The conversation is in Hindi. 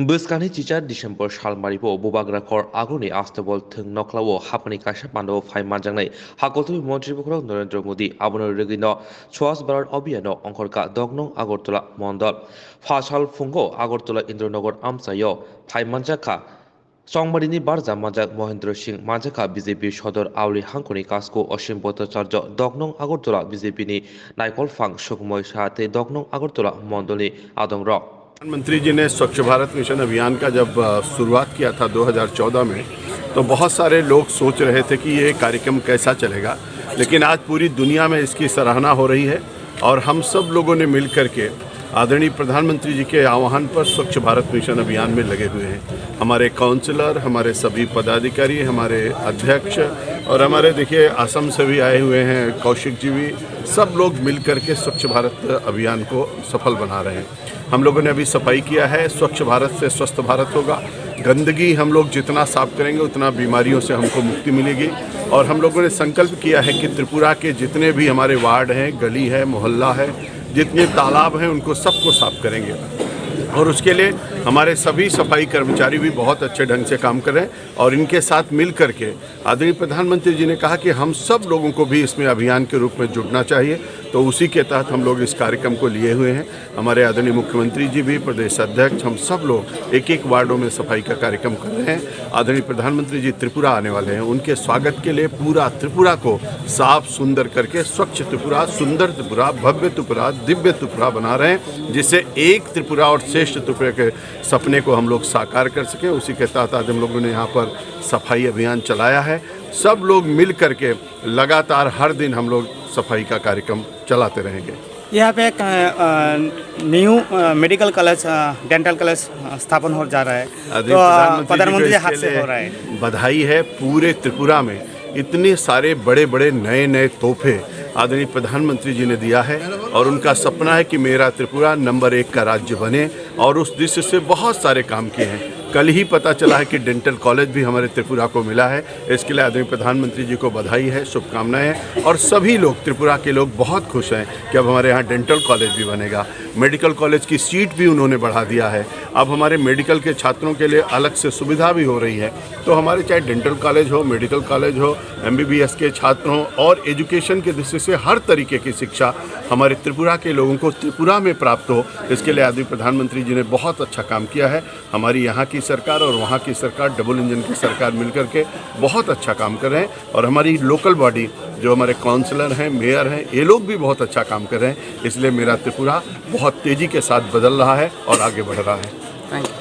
Bwskani chicha December salmaribo bubagrakor aguni astebol thung noklawo hapani kaisa pando phaima jangnai hakotui mantri bukrok Narendra Modi abono regino Swachh Bharat Abhiyano ongkorka dognong Agartala mondol phasal fungo Agartala Indranagar amsayo phaimanjaka Songmarini Barja Majak Mohendra Singh Majaka BJP Shodor Auli Hankoni Kasko Osim Bhattacharya Dognong Agartala BJP ni Naikol Phang Sukmoy Sahate Dognong Agartala Mondoli Adongrok प्रधानमंत्री जी ने स्वच्छ भारत मिशन अभियान का जब शुरुआत किया था 2014 में, तो बहुत सारे लोग सोच रहे थे कि ये कार्यक्रम कैसा चलेगा, लेकिन आज पूरी दुनिया में इसकी सराहना हो रही है और हम सब लोगों ने मिल कर के आदरणीय प्रधानमंत्री जी के आह्वान पर स्वच्छ भारत मिशन अभियान में लगे हुए हैं। हमारे काउंसलर, हमारे सभी पदाधिकारी, हमारे अध्यक्ष और हमारे देखिए असम से भी आए हुए हैं कौशिक जी भी, सब लोग मिल कर के स्वच्छ भारत अभियान को सफल बना रहे हैं। हम लोगों ने अभी सफाई किया है। स्वच्छ भारत से स्वस्थ भारत होगा। गंदगी हम लोग जितना साफ करेंगे उतना बीमारियों से हमको मुक्ति मिलेगी। और हम लोगों ने संकल्प किया है कि त्रिपुरा के जितने भी हमारे वार्ड हैं, गली है, मोहल्ला है, जितने तालाब हैं, उनको सबको साफ करेंगे। और उसके लिए हमारे सभी सफाई कर्मचारी भी बहुत अच्छे ढंग से काम कर रहे हैं और इनके साथ मिल करके आदरणीय प्रधानमंत्री जी ने कहा कि हम सब लोगों को भी इसमें अभियान के रूप में जुड़ना चाहिए, तो उसी के तहत हम लोग इस कार्यक्रम को लिए हुए हैं। हमारे आदरणीय मुख्यमंत्री जी भी, प्रदेश अध्यक्ष, हम सब लोग एक एक वार्डों में सफाई का कार्यक्रम कर रहे हैं। आदरणीय प्रधानमंत्री जी त्रिपुरा आने वाले हैं, उनके स्वागत के लिए पूरा त्रिपुरा को साफ सुंदर करके स्वच्छ त्रिपुरा, सुंदर त्रिपुरा, भव्य त्रिपुरा, दिव्य त्रिपुरा बना रहे हैं, जिससे एक त्रिपुरा और श्रेष्ठ त्रिपुरा के सपने को हम लोग साकार कर सकें। उसी के तहत आज हम लोगों ने यहाँ पर सफाई अभियान चलाया है। सब लोग मिल करके लगातार हर दिन हम लोग सफाई का कार्यक्रम चलाते रहेंगे। यहाँ पे एक new medical college, dental college स्थापन हो जा रहा है, तो प्रधानमंत्री जी हाथ से हो रहा है। बधाई है। पूरे त्रिपुरा में इतने सारे बड़े बड़े नए नए तोहफे आदरणीय प्रधानमंत्री जी ने दिया है और उनका सपना है कि मेरा त्रिपुरा नंबर 1 का राज्य बने, और उस दृष्टि से बहुत सारे काम किए हैं। कल ही पता चला है कि डेंटल कॉलेज भी हमारे त्रिपुरा को मिला है। इसके लिए आदरणीय प्रधानमंत्री जी को बधाई है, शुभकामनाएं हैं। और सभी लोग, त्रिपुरा के लोग बहुत खुश हैं कि अब हमारे यहाँ डेंटल कॉलेज भी बनेगा। मेडिकल कॉलेज की सीट भी उन्होंने बढ़ा दिया है। अब हमारे मेडिकल के छात्रों के लिए अलग से सुविधा भी हो रही है। तो हमारे चाहे डेंटल कॉलेज हो, मेडिकल कॉलेज हो, MBBS के छात्र हों और एजुकेशन के दृष्टि से हर तरीके की शिक्षा हमारे त्रिपुरा के लोगों को त्रिपुरा में प्राप्त हो, इसके लिए आदरणीय प्रधानमंत्री जी ने बहुत अच्छा काम किया है। हमारी यहाँ की सरकार और वहाँ की सरकार, डबल इंजन की सरकार मिलकर के बहुत अच्छा काम कर रहे हैं। और हमारी लोकल बॉडी जो हमारे काउंसलर हैं, मेयर हैं, ये लोग भी बहुत अच्छा काम कर रहे हैं। इसलिए मेरा त्रिपुरा बहुत तेज़ी के साथ बदल रहा है और आगे बढ़ रहा है। Thank you.